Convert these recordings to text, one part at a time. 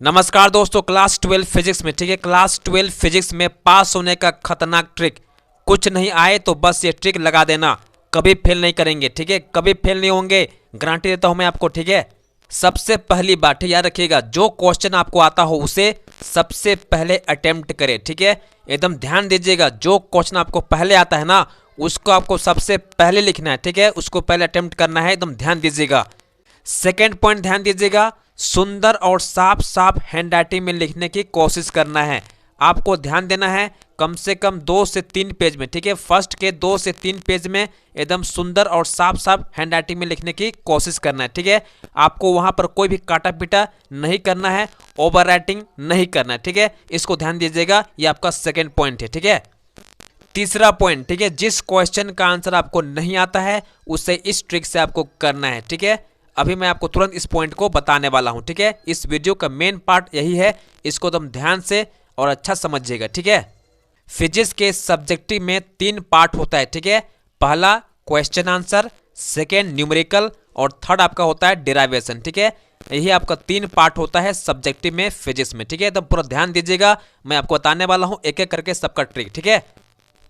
नमस्कार दोस्तों, class 12 physics में ठीक है। क्लास 12 फिजिक्स में पास होने का खतरनाक ट्रिक। कुछ नहीं आए तो बस ये ट्रिक लगा देना, कभी फेल नहीं करेंगे ठीक है, कभी फेल नहीं होंगे, गारंटी देता हूं मैं आपको ठीक है। सबसे पहली बात याद रखिएगा, जो क्वेश्चन आपको आता हो उसे सबसे पहले अटेम्प्ट करें ठीक है। एकदम ध्यान दीजिएगा, जो क्वेश्चन आपको पहले आता है ना उसको आपको सबसे पहले लिखना है ठीक है, उसको पहले अटेम्प्ट करना है, एकदम ध्यान दीजिएगा। सेकेंड पॉइंट ध्यान दीजिएगा, सुंदर और साफ साफ हैंड राइटिंग में लिखने की कोशिश करना है। आपको ध्यान देना है कम से कम 2 से 3 पेज में ठीक है, फर्स्ट के 2 से 3 पेज में एकदम सुंदर और साफ साफ हैंड राइटिंग में लिखने की कोशिश करना है ठीक है। आपको वहां पर कोई भी काटा पीटा नहीं करना है, ओवर राइटिंग नहीं करना है ठीक है, इसको ध्यान दीजिएगा। ये आपका सेकेंड पॉइंट है ठीक है। तीसरा पॉइंट ठीक है, जिस क्वेश्चन का आंसर आपको नहीं आता है उसे इस ट्रिक से आपको करना है ठीक है। अभी मैं आपको तुरंत इस पॉइंट को बताने वाला हूं ठीक है। इस वीडियो का मेन पार्ट यही है, इसको एकदम ध्यान से और अच्छा समझिएगा ठीक है। फिजिक्स के सब्जेक्टिव में 3 पार्ट होता है ठीक है। पहला क्वेश्चन आंसर, सेकेंड न्यूमेरिकल और थर्ड आपका होता है डेरिवेशन ठीक है। यही आपका 3 पार्ट होता है सब्जेक्टिव में फिजिक्स में ठीक है। तो पूरा ध्यान दीजिएगा, मैं आपको बताने वाला हूं एक एक करके सबका ट्रिक ठीक है।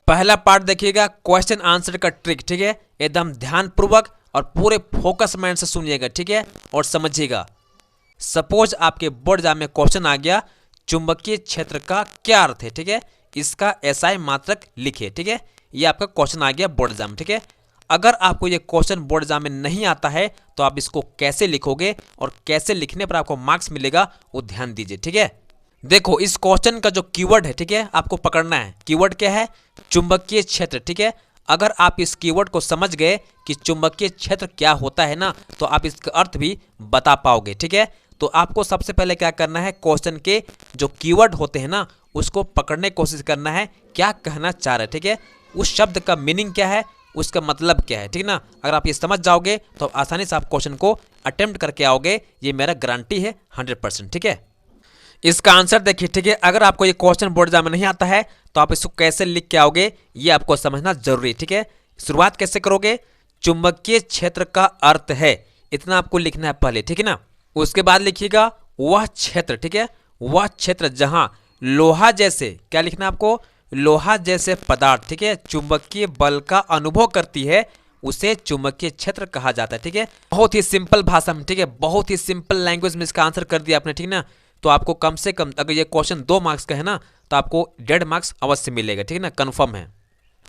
पहला पार्ट देखिएगा, क्वेश्चन आंसर का ट्रिक ठीक है। एकदम ध्यानपूर्वक और पूरे फोकस माइंड से सुनिएगा ठीक है और समझिएगा। सपोज आपके बोर्ड एग्जाम में क्वेश्चन आ गया, चुंबकीय क्षेत्र का क्या अर्थ है ठीक है, इसका एसआई मात्रक लिखिए ठीक है। ये आपका क्वेश्चन आ गया बोर्ड एग्जाम ठीक है। अगर आपको ये क्वेश्चन बोर्ड एग्जाम में नहीं आता है तो आप इसको कैसे लिखोगे और कैसे लिखने पर आपको मार्क्स मिलेगा वो ध्यान दीजिए ठीक है। देखो, इस क्वेश्चन का जो कीवर्ड है ठीक है आपको पकड़ना है। कीवर्ड क्या है? चुंबकीय क्षेत्र ठीक है। अगर आप इस कीवर्ड को समझ गए कि चुंबकीय क्षेत्र क्या होता है ना, तो आप इसका अर्थ भी बता पाओगे ठीक है। तो आपको सबसे पहले क्या करना है, क्वेश्चन के जो कीवर्ड होते हैं ना उसको पकड़ने की कोशिश करना है, क्या कहना चाह रहे ठीक है, उस शब्द का मीनिंग क्या है, उसका मतलब क्या है ठीक ना। अगर आप ये समझ जाओगे तो आसानी से आप क्वेश्चन को अटेम्प्ट करके आओगे, ये मेरा गारंटी है 100% ठीक है। इसका आंसर देखिए ठीक है। अगर आपको ये क्वेश्चन बोर्ड एग्जाम में नहीं आता है तो आप इसको कैसे लिख के आओगे ये आपको समझना जरूरी ठीक है। शुरुआत कैसे करोगे, चुंबकीय क्षेत्र का अर्थ है, इतना आपको लिखना है पहले ठीक है ना। उसके बाद लिखिएगा वह क्षेत्र ठीक है, वह क्षेत्र जहां लोहा जैसे, क्या लिखना है आपको, लोहा जैसे पदार्थ ठीक है चुंबकीय बल का अनुभव करती है, उसे चुंबकीय क्षेत्र कहा जाता है ठीक है। बहुत ही सिंपल भाषा में ठीक है, बहुत ही सिंपल लैंग्वेज में इसका आंसर कर दिया आपने ठीक ना। तो आपको कम से कम, अगर ये क्वेश्चन 2 मार्क्स का है ना तो आपको 1.5 मार्क्स अवश्य मिलेगा ठीक है ना, कंफर्म है।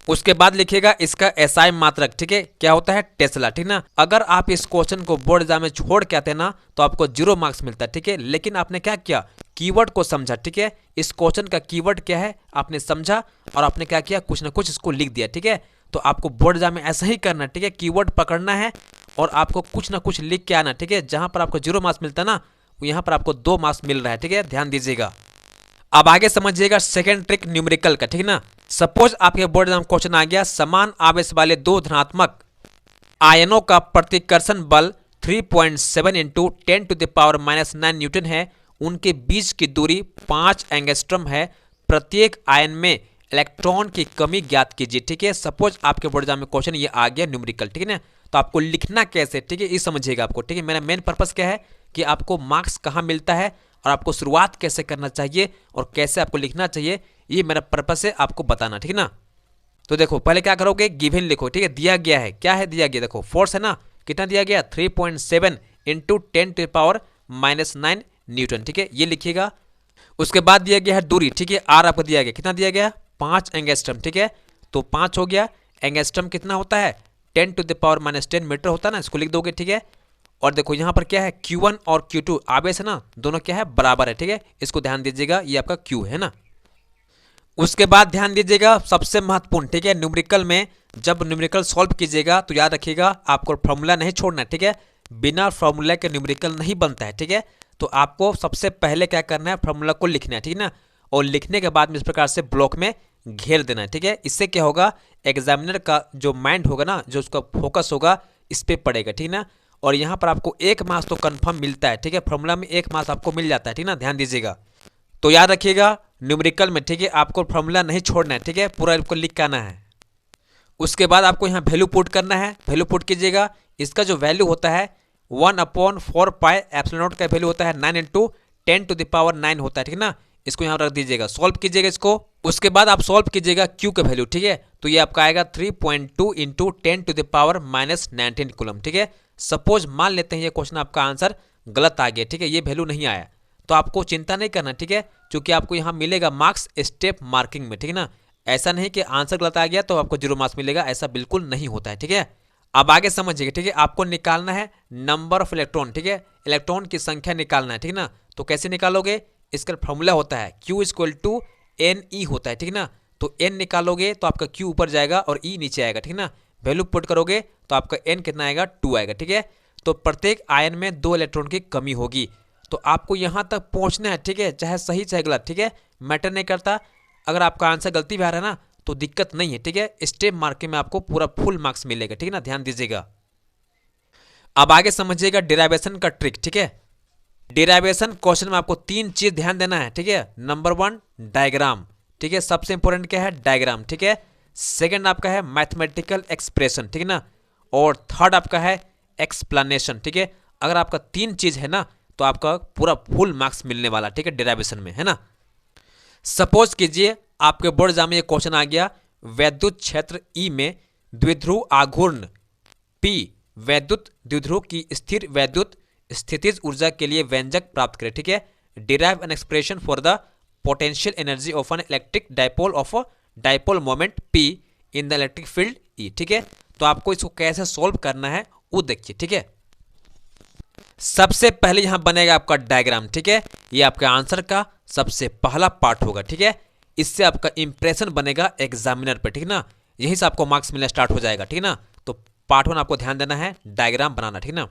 उसके बाद लिखिएगा इसका एसआई मात्रक ठीक है, क्या होता है, टेस्ला ठीक ना। अगर आप इस क्वेश्चन को बोर्ड एग्जाम में छोड़ के आते ना तो आपको 0 मार्क्स मिलता है ठीक है। लेकिन आपने क्या किया, कीवर्ड को समझा ठीक है। इस क्वेश्चन का कीवर्ड क्या है आपने समझा और आपने क्या किया, कुछ ना कुछ इसको लिख दिया ठीक है। तो आपको बोर्ड एग्जाम में ऐसा ही करना ठीक है, कीवर्ड पकड़ना है और आपको कुछ ना कुछ लिख के आना ठीक है। जहां पर आपको 0 मार्क्स मिलता है ना यहां पर आपको 2 मार्क्स मिल रहा है ठीक है, ध्यान दीजिएगा। अब आगे समझिएगा सेकंड ट्रिक न्यूमेरिकल का ठीक ना। सपोज आपके बोर्ड एग्जाम क्वेश्चन आ गया, समान आवेश वाले 2 धनात्मक आयनों का प्रतिकर्षण बल 3.7 इंटू 10⁻⁹ न्यूटन है, उनके बीच की दूरी 5 एंगस्ट्रम है, प्रत्येक आयन में इलेक्ट्रॉन की कमी ज्ञात कीजिए ठीक है। सपोज आपके बोर्ड एग्जाम में क्वेश्चन ये आ गया न्यूमेरिकल ठीक है ना। तो आपको लिखना कैसे ठीक है ये समझिएगा आपको ठीक है। मेरा मेन पर्पस क्या है कि आपको मार्क्स कहाँ मिलता है और आपको शुरुआत कैसे करना चाहिए और कैसे आपको लिखना चाहिए, ये मेरा पर्पस है आपको बताना ठीक है ना। तो देखो पहले क्या करोगे, गिवन लिखो ठीक है, दिया गया है, क्या है दिया गया, देखो फोर्स है ना, कितना दिया गया 3.7 इंटू 10⁻⁹ न्यूटन ठीक है, ये लिखिएगा। उसके बाद दिया गया है दूरी ठीक है, आर आपको दिया गया, कितना दिया गया 5 एंगस्ट्रम ठीक है। तो 5 हो गया, एंगस्ट्रम कितना होता है 10⁻⁻10 मीटर होता है ना, इसको लिख दोगे ठीक है। और देखो यहाँ पर क्या है Q1 और Q2 आवेश है ना, दोनों क्या है बराबर है ठीक है, इसको ध्यान दीजिएगा, ये आपका Q है ना। उसके बाद ध्यान दीजिएगा सबसे महत्वपूर्ण ठीक है, न्यूमेरिकल में जब न्यूमेरिकल सॉल्व कीजिएगा तो याद रखिएगा आपको फॉर्मूला नहीं छोड़ना है ठीक है। बिना फॉर्मूला के न्यूमेरिकल नहीं बनता है ठीक है। तो आपको सबसे पहले क्या करना है, फॉर्मूला को लिखना है ठीक है ना, और लिखने के बाद में इस प्रकार से ब्लॉक में घेर देना है ठीक है। इससे क्या होगा, एग्जामिनर का जो माइंड होगा ना, जो उसका फोकस होगा इस पे पड़ेगा ठीक ना। और यहाँ पर आपको 1 मार्क्स तो कंफर्म मिलता है ठीक है, फॉर्मूला में 1 मार्क्स आपको मिल जाता है ठीक ना, ध्यान दीजिएगा। तो याद रखिएगा न्यूमेरिकल में ठीक है आपको फॉर्मूला नहीं छोड़ना है ठीक है, पूरा आपको लिख के आना है। उसके बाद आपको यहाँ वैल्यू पुट करना है, वैल्यू पुट कीजिएगा। इसका जो वैल्यू होता है 1/4 पाई एप्सिलॉन नॉट का वैल्यू होता है 9 इंटू 10⁻�9 होता है, ठीक है ना। इसको यहाँ रख दीजिएगा, सॉल्व कीजिएगा इसको। उसके बाद आप सॉल्व कीजिएगा क्यू का वैल्यू, ठीक है। तो ये आपका आएगा 3.2 इंटू 10⁻⁻19 कूलम, ठीक है। सपोज मान लेते हैं ये क्वेश्चन आपका आंसर गलत आ गया, ठीक है, ये वैल्यू नहीं आया, तो आपको चिंता नहीं करना, ठीक है, क्योंकि आपको यहाँ मिलेगा मार्क्स स्टेप मार्किंग में, ठीक है ना। ऐसा नहीं कि आंसर गलत आ गया तो आपको 0 मार्क्स मिलेगा, ऐसा बिल्कुल नहीं होता है, ठीक है। अब आगे समझिएगा, ठीक है। आपको निकालना है नंबर ऑफ इलेक्ट्रॉन, ठीक है, इलेक्ट्रॉन की संख्या निकालना है, ठीक है ना। तो कैसे निकालोगे, इसका फॉर्मूला होता है Q = NE होता है, ठीक है ना। तो N निकालोगे तो आपका Q ऊपर जाएगा और E नीचे आएगा, ठीक है ना। वैल्यू पुट करोगे तो आपका N कितना आएगा, 2 आएगा, ठीक है। तो प्रत्येक आयन में 2 इलेक्ट्रॉन की कमी होगी, तो आपको यहाँ तक पहुँचना है, ठीक है, चाहे सही चाहे गलत, ठीक है, मैटर नहीं करता। अगर आपका आंसर गलती भी आ रहा है ना तो दिक्कत नहीं है, ठीक है, स्टेप मार्किंग में आपको पूरा फुल मार्क्स मिलेगा, ठीक है ना, ध्यान दीजिएगा। अब आगे समझिएगा डेरिवेशन का ट्रिक, ठीक है। डेरिवेशन क्वेश्चन में आपको 3 चीज ध्यान देना है, ठीक है। नंबर 1 डायग्राम, ठीक है, सबसे इंपॉर्टेंट क्या है, डायग्राम, ठीक है। सेकंड आपका है मैथमेटिकल एक्सप्रेशन, ठीक है ना। और थर्ड आपका है एक्सप्लेनेशन, ठीक है। अगर आपका 3 चीज है ना तो आपका पूरा फुल मार्क्स मिलने वाला, ठीक है, डेरिवेशन में, है ना। सपोज कीजिए आपके बोर्ड एग्जाम में ये क्वेश्चन आ गया, वैद्युत क्षेत्र ई में द्विध्रुव आघूर्ण पी वैद्युत द्विध्रुव की स्थिर वैद्युत स्थितिज ऊर्जा के लिए व्यंजक प्राप्त करें, ठीक है। Derive an expression for the potential energy of an electric dipole of dipole moment P in the electric field E, ठीक है। तो आपको इसको कैसे सॉल्व करना है वो देखिए, ठीक है। सबसे पहले यहां बनेगा आपका डायग्राम, ठीक है, ये आपके आंसर का सबसे पहला पार्ट होगा, ठीक है। इससे आपका इंप्रेशन बनेगा एग्जामिनर पे, ठीक है ना, यहीं से आपको मार्क्स मिलना स्टार्ट हो जाएगा, ठीक है ना। तो पार्ट 1 आपको ध्यान देना है, डायग्राम बनाना, ठीक है ना।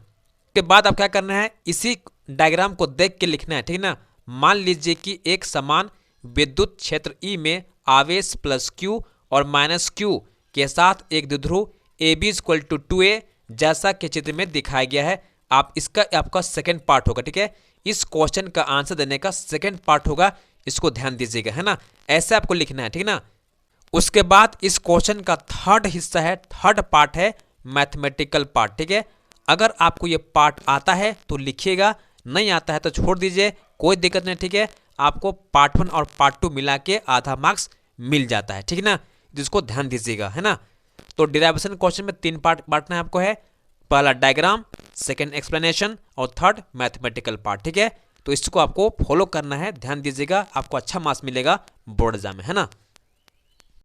के बाद आप क्या करना है, इसी डायग्राम को देख के लिखना है, ठीक है ना। मान लीजिए कि एक समान विद्युत क्षेत्र ई में आवेश +Q और -Q के साथ एक द्विध्रुव AB = 2A जैसा कि चित्र में दिखाया गया है। आप इसका आपका सेकंड पार्ट होगा, ठीक है, इस क्वेश्चन का आंसर देने का सेकंड पार्ट होगा, इसको ध्यान दीजिएगा, है ना। ऐसे आपको लिखना है, ठीक है ना। उसके बाद इस क्वेश्चन का थर्ड हिस्सा है, थर्ड पार्ट है मैथमेटिकल पार्ट, ठीक है। अगर आपको ये पार्ट आता है तो लिखिएगा, नहीं आता है तो छोड़ दीजिए, कोई दिक्कत नहीं, ठीक है। आपको पार्ट 1 और पार्ट 2 मिला के आधा मार्क्स मिल जाता है, ठीक है ना, जिसको ध्यान दीजिएगा, है ना। तो डेरिवेशन क्वेश्चन में 3 पार्ट बांटना है आपको, है पहला डायग्राम, सेकंड एक्सप्लेनेशन और थर्ड मैथमेटिकल पार्ट, ठीक है। तो इसको आपको फॉलो करना है, ध्यान दीजिएगा, आपको अच्छा मार्क्स मिलेगा बोर्ड एग्जाम में, है ना।